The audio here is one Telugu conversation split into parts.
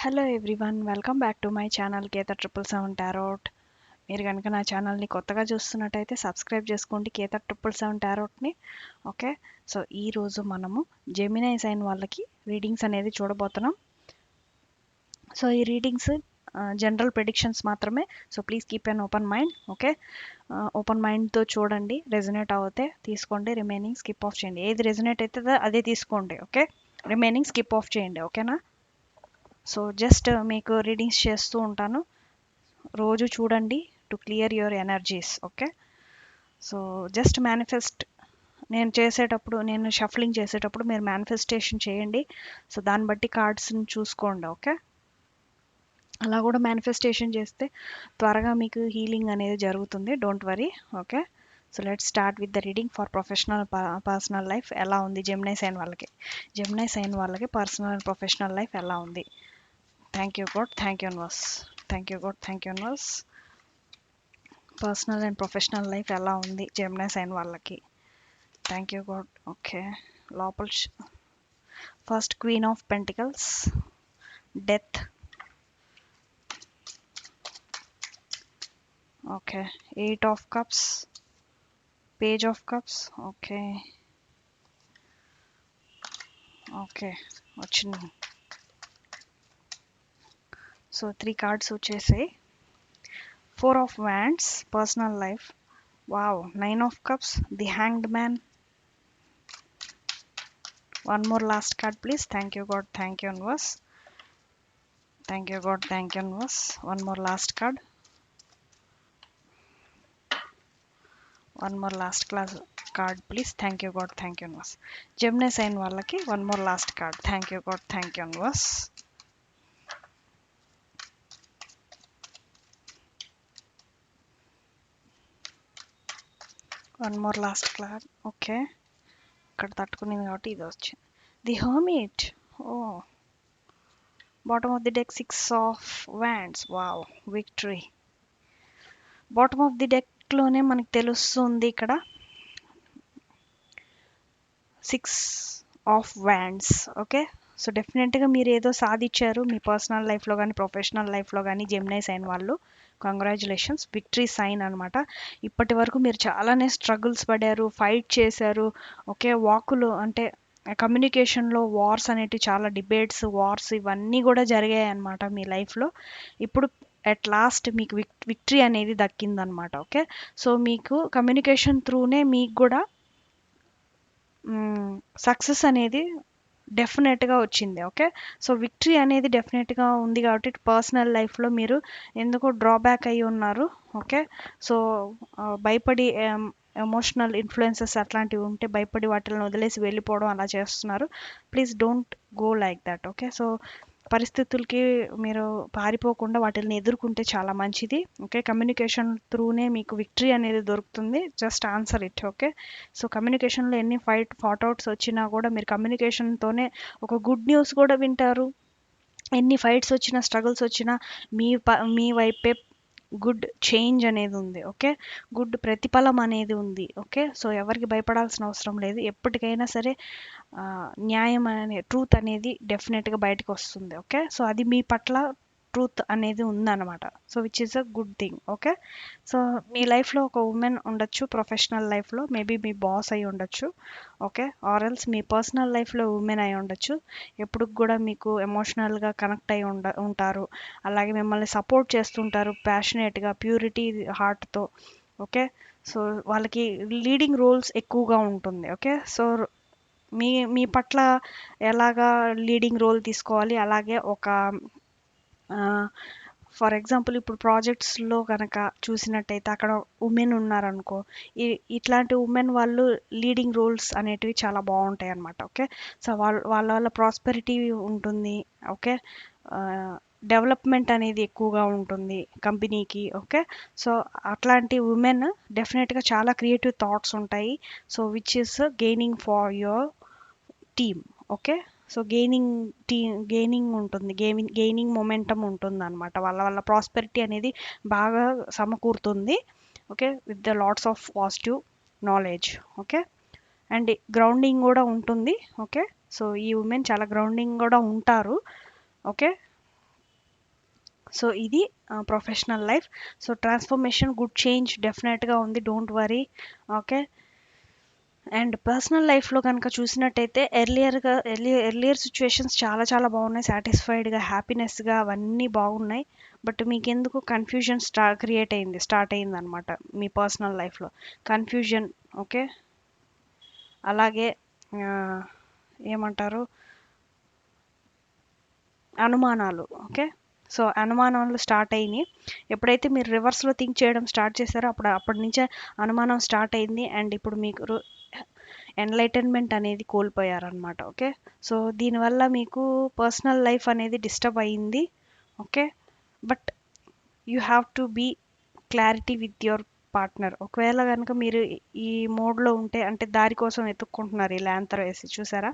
Hello everyone, welcome back to my channel కేత 777 టారోట్. మీరు కనుక నా ఛానల్ని కొత్తగా చూస్తున్నట్టయితే సబ్స్క్రైబ్ చేసుకోండి కేత 777 టారోట్ని. ఓకే, సో ఈరోజు మనము జెమినై సైన్ వాళ్ళకి రీడింగ్స్ అనేది చూడబోతున్నాం. సో ఈ రీడింగ్స్ జనరల్ ప్రెడిక్షన్స్ మాత్రమే. So please keep an open mind. Okay, open మైండ్తో చూడండి. రెజొనేట్ అవుతే తీసుకోండి, రిమైనింగ్ స్కిప్ ఆఫ్ చేయండి. ఏది రెజొనేట్ అవుతుందో అదే తీసుకోండి. ఓకే, రిమైనింగ్ స్కిప్ ఆఫ్ చేయండి. ఓకేనా? సో జస్ట్ మీకు రీడింగ్స్ చేస్తూ ఉంటాను, రోజు చూడండి to clear your energies. Okay, so just manifest నేను షఫ్లింగ్ చేసేటప్పుడు మీరు మేనిఫెస్టేషన్ చేయండి. సో దాన్ని బట్టి కార్డ్స్ని చూసుకోండి. ఓకే, అలా కూడా మేనిఫెస్టేషన్ చేస్తే త్వరగా మీకు హీలింగ్ అనేది జరుగుతుంది. Don't worry. Okay, so let's start with the reading for professional personal life. ఎలా ఉంది జెమినై సైన్ వాళ్ళకి పర్సనల్ అండ్ ప్రొఫెషనల్ లైఫ్ ఎలా ఉంది? Thank you God, thank you universe. Thank you God, thank you universe. Personal and professional life ఎలా ఉంది జెమినై సైన్ వాళ్ళకి? Thank you God. ఓకే, లోపల first queen of pentacles, death. Okay, 8 of cups, page of cups. Okay okay వచ్చింది. సో 3 కార్డ్స్ వచ్చేసాయి. 4 of wands, personal life. Wow, 9 of cups, the hanged man. One more last card please. Thank you God, thank you universe. Thank you God, thank you universe. One more last card. One more last card please. Thank you God, thank you universe. Gemini sign వాళ్ళకి one more last card. Thank you God, thank you universe. One more last card. Okay, ఇక్కడ తట్టుకునింది కాబట్టి ఇది వచ్చింది. The hermit. Oh, bottom of the deck 6 of wands. Wow, victory. Bottom of the డెక్లోనే మనకు తెలుస్తుంది ఇక్కడ 6 ఆఫ్ వ్యాండ్స్. ఓకే, సో డెఫినెట్గా మీరు ఏదో సాధించారు మీ పర్సనల్ లైఫ్లో కానీ ప్రొఫెషనల్ లైఫ్లో కానీ. జెమినై సైన్ వాళ్ళు కంగ్రాచులేషన్స్, విక్టరీ సైన్ అనమాట. ఇప్పటి వరకు మీరు చాలానే స్ట్రగుల్స్ పడారు, ఫైట్ చేశారు. ఓకే, వాకులు అంటే కమ్యూనికేషన్లో వార్స్ అనేటివి, చాలా డిబేట్స్, వార్స్ ఇవన్నీ కూడా జరిగాయి అన్నమాట మీ లైఫ్లో. ఇప్పుడు అట్ లాస్ట్ మీకు విక్టరీ అనేది దక్కిందనమాట. ఓకే, సో మీకు కమ్యూనికేషన్ త్రూనే మీకు కూడా సక్సెస్ అనేది డెఫినెట్గా వచ్చింది. ఓకే, సో విక్టరీ అనేది డెఫినెట్గా ఉంది కాబట్టి పర్సనల్ లైఫ్లో మీరు ఎందుకో డ్రాబ్యాక్ అయ్యి ఉన్నారు. ఓకే, సో భయపడి ఎమోషనల్ ఇన్ఫ్లుయెన్సెస్ అట్లాంటివి ఉంటే భయపడి వాటిని వదిలేసి వెళ్ళిపోవడం అలా చేస్తున్నారు. Please don't go like that. Okay, so పరిస్థితులకి మీరు పారిపోకుండా వాటిని ఎదుర్కొంటే చాలా మంచిది. ఓకే, కమ్యూనికేషన్ త్రూనే మీకు విక్టరీ అనేది దొరుకుతుంది. Just answer it. Okay, so కమ్యూనికేషన్లో ఎన్ని ఫాట్అవుట్స్ వచ్చినా కూడా మీరు కమ్యూనికేషన్తోనే ఒక గుడ్ న్యూస్ కూడా వింటారు. ఎన్ని ఫైట్స్ వచ్చినా, స్ట్రగుల్స్ వచ్చినా మీ వైపే గుడ్ చేంజ్ అనేది ఉంది. ఓకే, గుడ్ ప్రతిఫలం అనేది ఉంది. ఓకే, సో ఎవరికి భయపడాల్సిన అవసరం లేదు. ఎప్పటికైనా సరే న్యాయం అనే ట్రూత్ అనేది డెఫినెట్గా బయటకు వస్తుంది. ఓకే, సో అది మీ పట్ల ట్రూత్ అనేది ఉందన్నమాట. So which is a good thing. Okay, so మీ లైఫ్లో ఒక ఉమెన్ ఉండొచ్చు, ప్రొఫెషనల్ లైఫ్లో మేబీ మీ బాస్ అయి ఉండొచ్చు. Okay, or else me personal లైఫ్లో ఉమెన్ అయి ఉండొచ్చు. ఎప్పుడు కూడా మీకు ఎమోషనల్గా కనెక్ట్ అయి ఉంటారు. అలాగే మిమ్మల్ని సపోర్ట్ చేస్తుంటారు ప్యాషనేట్గా, ప్యూరిటీ హార్ట్తో. ఓకే, సో వాళ్ళకి లీడింగ్ రోల్స్ ఎక్కువగా ఉంటుంది. ఓకే, సో మీ మీ పట్ల ఎలాగా లీడింగ్ రోల్ తీసుకోవాలి, అలాగే ఒక ఫర్ ఎగ్జాంపుల్ ఇప్పుడు ప్రాజెక్ట్స్లో కనుక చూసినట్టయితే అక్కడ ఉమెన్ ఉన్నారనుకో, ఇట్లాంటి ఉమెన్ వాళ్ళు లీడింగ్ రోల్స్ అనేటివి చాలా బాగుంటాయి అన్నమాట. ఓకే, సో వాళ్ళ ప్రాస్పెరిటీ ఉంటుంది. ఓకే, డెవలప్మెంట్ అనేది ఎక్కువగా ఉంటుంది కంపెనీకి. ఓకే, సో అట్లాంటి ఉమెన్ డెఫినెట్గా చాలా క్రియేటివ్ థాట్స్ ఉంటాయి. So which is gaining for your team. Okay, so gaining ఉంటుంది, గెయినింగ్ మొమెంటం ఉంటుంది అనమాట. వాళ్ళ ప్రాస్పెరిటీ అనేది బాగా సమకూరుతుంది. Okay, with the lots of positive knowledge. Okay, and grounding కూడా ఉంటుంది. ఓకే, సో ఈ ఉమెన్ చాలా గ్రౌండింగ్ కూడా ఉంటారు. ఓకే, సో ఇది professional life. So transformation, good change డెఫినెట్గా ఉంది, don't worry. Okay. And personal లైఫ్లో కనుక చూసినట్టయితే ఎర్లియర్ సిచ్యువేషన్స్ చాలా చాలా బాగున్నాయి, సాటిస్ఫైడ్గా హ్యాపీనెస్గా అవన్నీ బాగున్నాయి. బట్ మీకెందుకు కన్ఫ్యూజన్ స్టార్ట్ అయింది అనమాట మీ పర్సనల్ లైఫ్లో. కన్ఫ్యూజన్. ఓకే. అలాగే ఆ, ఏమంటారు, అనుమానాలు. ఓకే. సో అనుమానాలు స్టార్ట్ అయినాయి. ఎప్పుడైతే మీరు రివర్స్లో థింక్ చేయడం స్టార్ట్ చేశారో అప్పటి నుంచే అనుమానం స్టార్ట్ అయింది. అండ్ ఇప్పుడు మీకు ఎన్లైటన్మెంట్ అనేది కోల్పోయారనమాట. ఓకే. సో దీనివల్ల మీకు పర్సనల్ లైఫ్ అనేది డిస్టర్బ్ అయ్యింది. Okay. But you have to be clarity with your partner. ఒకవేళ కనుక మీరు ఈ మోడ్లో ఉంటే, అంటే దారి కోసం వెతుక్కుంటున్నారు ఇలా యాంతర్ వేసి, చూసారా,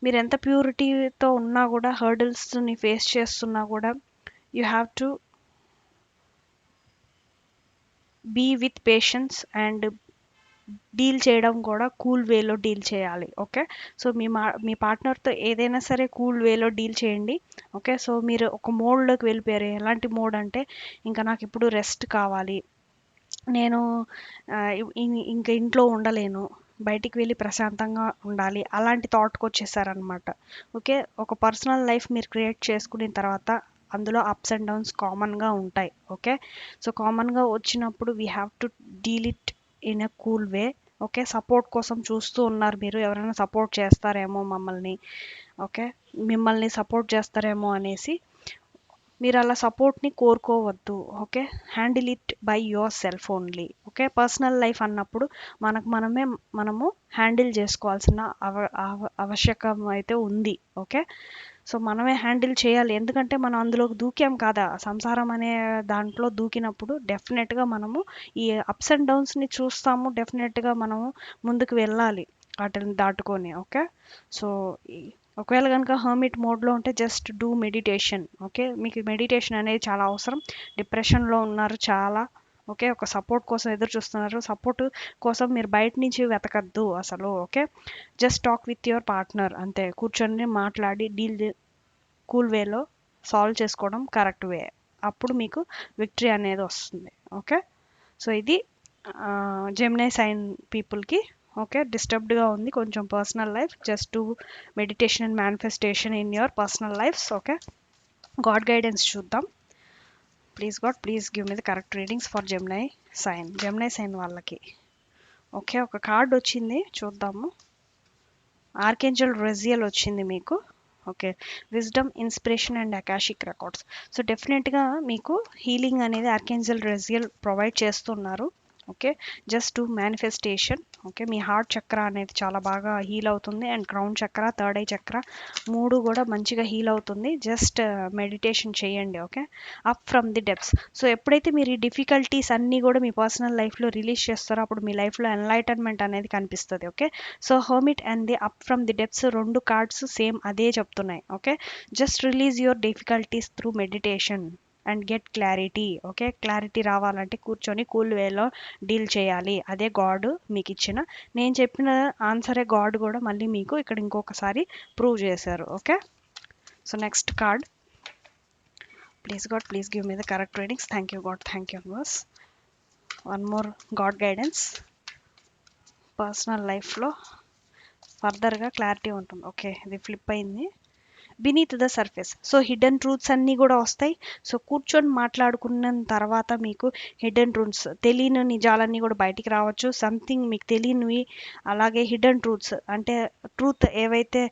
మీరు ఎంత ప్యూరిటీతో ఉన్నా కూడా, హర్డిల్స్ని ఫేస్ చేస్తున్నా కూడా, you have to be with patience and deal చేయడం కూడా కూల్ వేలో డీల్ చేయాలి. ఓకే. సో మీ పార్ట్నర్తో ఏదైనా సరే కూల్ వేలో డీల్ చేయండి. ఓకే. సో మీరు ఒక మోడ్లోకి వెళ్ళిపోయారు. ఎలాంటి మోడ్ అంటే, ఇంకా నాకు ఇప్పుడు రెస్ట్ కావాలి, నేను ఇంకా ఇంట్లో ఉండలేను, బయటికి వెళ్ళి ప్రశాంతంగా ఉండాలి, అలాంటి థాట్కి వచ్చేసారనమాట. ఓకే. ఒక పర్సనల్ లైఫ్ మీరు క్రియేట్ చేసుకున్న తర్వాత అందులో అప్స్ అండ్ డౌన్స్ కామన్గా ఉంటాయి. ఓకే. సో కామన్గా వచ్చినప్పుడు we have to deal it in a cool way. Okay. Support కోసం చూస్తూ ఉన్నారు మీరు, ఎవరైనా సపోర్ట్ చేస్తారేమో మమ్మల్ని, ఓకే, మిమ్మల్ని సపోర్ట్ చేస్తారేమో అనేసి మీరు అలా సపోర్ట్ని కోరుకోవద్దు. Okay. Handle it by yourself only. Okay. Personal life అన్నప్పుడు మనము హ్యాండిల్ చేసుకోవాల్సిన ఆవశ్యకం అయితే ఉంది. ఓకే. సో మనమే హ్యాండిల్ చేయాలి, ఎందుకంటే మనం అందులోకి దూకాం కదా, సంసారం అనే దాంట్లో దూకినప్పుడు డెఫినెట్గా మనము ఈ అప్స్ అండ్ డౌన్స్ని చూస్తాము, డెఫినెట్గా మనము ముందుకు వెళ్ళాలి వాటిని దాటుకొని. ఓకే. సో ఒకవేళ కనుక హర్మిట్ మోడ్లో ఉంటే జస్ట్ డూ మెడిటేషన్. ఓకే. మీకు మెడిటేషన్ అనేది చాలా అవసరం. డిప్రెషన్లో ఉన్నారు చాలా. ఓకే. ఒక సపోర్ట్ కోసం ఎదురు చూస్తున్నారు, సపోర్ట్ కోసం మీరు బయట నుంచి వెతకద్దు అసలు. Okay. Just talk with your partner, అంతే. కూర్చొని మాట్లాడి డీల్ కూల్ వేలో సాల్వ్ చేసుకోవడం కరెక్ట్ వే. అప్పుడు మీకు విక్టరీ అనేది వస్తుంది. ఓకే. సో ఇది జెమినీ సైన్ పీపుల్కి. ఓకే. డిస్టర్బ్డ్గా ఉంది కొంచెం personal life, just do meditation and manifestation in your personal lifes. Okay. God guidance చూద్దాం. Please God, please give me the correct readings for Gemini sign వాళ్ళకి. ఓకే. ఒక కార్డ్ వచ్చింది, చూద్దాము. ఆర్కేంజల్ రెజియల్ వచ్చింది మీకు. Okay. Wisdom, inspiration and akashic records. So డెఫినెట్గా మీకు హీలింగ్ అనేది ఆర్కేంజల్ రెజియల్ ప్రొవైడ్ చేస్తున్నారు. Okay. Just to manifestation. Okay. మీ హార్ట్ చక్ర అనేది చాలా బాగా హీల్ అవుతుంది, and crown chakra, third eye chakra, మూడు కూడా మంచిగా హీల్ అవుతుంది. జస్ట్ మెడిటేషన్ చేయండి. Okay. Up from the depths. So ఎప్పుడైతే మీరు ఈ డిఫికల్టీస్ అన్నీ కూడా మీ పర్సనల్ లైఫ్లో రిలీజ్ చేస్తారో అప్పుడు మీ లైఫ్లో ఎన్లైటన్మెంట్ అనేది కనిపిస్తుంది. Okay. So hermit and the up from the depths రెండు కార్డ్స్ సేమ్ అదే చెప్తున్నాయి. Okay. Just release your difficulties through meditation and get clarity. Okay. Clarity రావాలంటే కూర్చొని కూల్ వేలో డీల్ చేయాలి. అదే గాడ్ మీకు ఇచ్చిన, నేను చెప్పిన ఆన్సరే గాడ్ కూడా మళ్ళీ మీకు ఇక్కడ ఇంకొకసారి ప్రూవ్ చేశారు. Okay. So next card. Please God, please give me the correct readings. Thank you God, thank you universe. One more God guidance. Personal లైఫ్లో ఫర్దర్గా క్లారిటీ ఉంటుంది. ఓకే. ఇది ఫ్లిప్ అయింది. Beneath the surface. So hidden truths అన్నీ కూడా వస్తాయి. సో కూర్చొని మాట్లాడుకున్న తర్వాత మీకు హిడెన్ ట్రూత్స్, తెలియని నిజాలన్నీ కూడా బయటికి రావచ్చు. సంథింగ్ మీకు తెలియనివి, అలాగే హిడెన్ ట్రూత్స్ అంటే ట్రూత్ ఏవైతే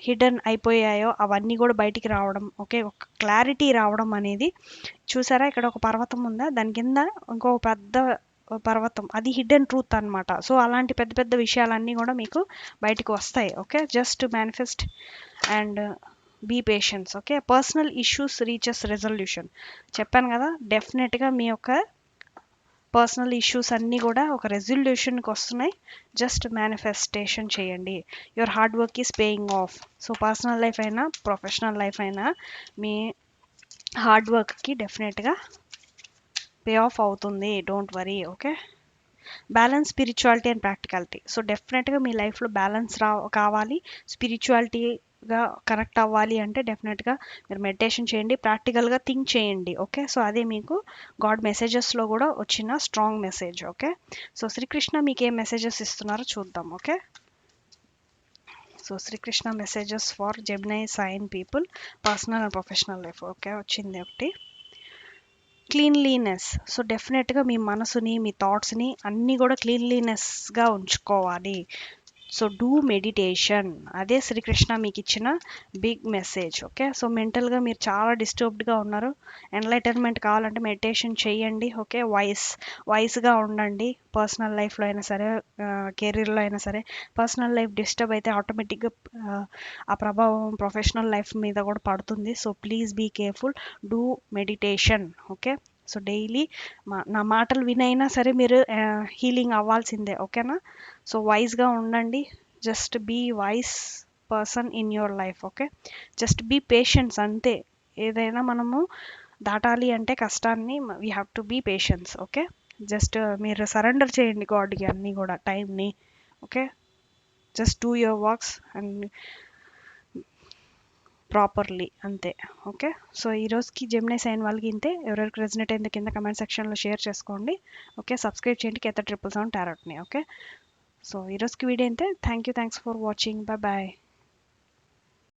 హిడెన్ అయిపోయాయో అవన్నీ కూడా బయటికి రావడం. ఓకే. ఒక క్లారిటీ రావడం అనేది, చూసారా ఇక్కడ ఒక పర్వతం ఉందా, దాని కింద ఇంకో పెద్ద పర్వతం, అది హిడెన్ ట్రూత్ అనమాట. సో అలాంటి పెద్ద పెద్ద విషయాలన్నీ కూడా మీకు బయటకు వస్తాయి. Okay. Just manifest and be patience. Okay. Personal issues reaches resolution. చెప్పాను కదా, డెఫినెట్గా మీ యొక్క పర్సనల్ ఇష్యూస్ అన్నీ కూడా ఒక రెజల్యూషన్కి వస్తున్నాయి. జస్ట్ మేనిఫెస్టేషన్ చేయండి. Your hard work is paying off. So personal life అయినా ప్రొఫెషనల్ లైఫ్ అయినా మీ హార్డ్ వర్క్కి డెఫినెట్గా పే ఆఫ్ అవుతుంది, don't worry. Okay. Balance, spirituality and practicality. So డెఫినెట్గా మీ లైఫ్లో బ్యాలెన్స్ కావాలి, స్పిరిచువాలిటీ గా కనెక్ట్ అవ్వాలి అంటే డెఫినెట్గా మీరు మెడిటేషన్ చేయండి, ప్రాక్టికల్గా థింక్ చేయండి. ఓకే, సో అదే మీకు గాడ్ మెసేజెస్లో కూడా వచ్చిన strong message. Okay, so Shri Krishna మీకు ఏ మెసేజెస్ ఇస్తున్నారో చూద్దాం. Okay, so Shri Krishna messages for Gemini sign people personal and professional life. Okay, వచ్చింది ఒకటి, క్లీన్లీనెస్. సో డెఫినెట్గా మీ మనసుని, మీ థాట్స్ని అన్నీ కూడా క్లీన్లీనెస్గా ఉంచుకోవాలి. సో డూ మెడిటేషన్, అదే శ్రీకృష్ణ మీకు ఇచ్చిన బిగ్ మెసేజ్. ఓకే, సో మెంటల్గా మీరు చాలా డిస్టర్బ్డ్గా ఉన్నారు, ఎన్లైటన్మెంట్ కావాలంటే మెడిటేషన్ చేయండి. ఓకే, వైస్గా ఉండండి, పర్సనల్ లైఫ్లో అయినా సరే, కెరీర్లో అయినా సరే. పర్సనల్ లైఫ్ డిస్టర్బ్ అయితే ఆటోమేటిక్గా ఆ ప్రభావం ప్రొఫెషనల్ లైఫ్ మీద కూడా పడుతుంది. So please be careful, do meditation. Okay, so daily నా మాటలు వినైనా సరే మీరు హీలింగ్ అవ్వాల్సిందే. ఓకేనా, సో వైజ్గా ఉండండి, just be wise person in your life. Okay, just be patience అంతే. ఏదైనా మనము దాటాలి అంటే కష్టాన్ని, we have to be patience. Okay, just మీరు సరెండర్ చేయండి గాడ్కి అన్నీ కూడా, టైంని. Okay, just do your works and properly అంతే. ఓకే, సో ఈ రోజుకి జెమినీ సైన్ వాళ్ళకి ఇంతే. ఎవరెవరికి రెజినేట్ అయింది కింద కమెంట్ సెక్షన్లో షేర్ చేసుకోండి. ఓకే, సబ్స్క్రైబ్ చేయండి కేత 777 టారట్ని. ఓకే, సో ఈరోజుకి వీడియో అంతే. Thanks for watching. Bye bye.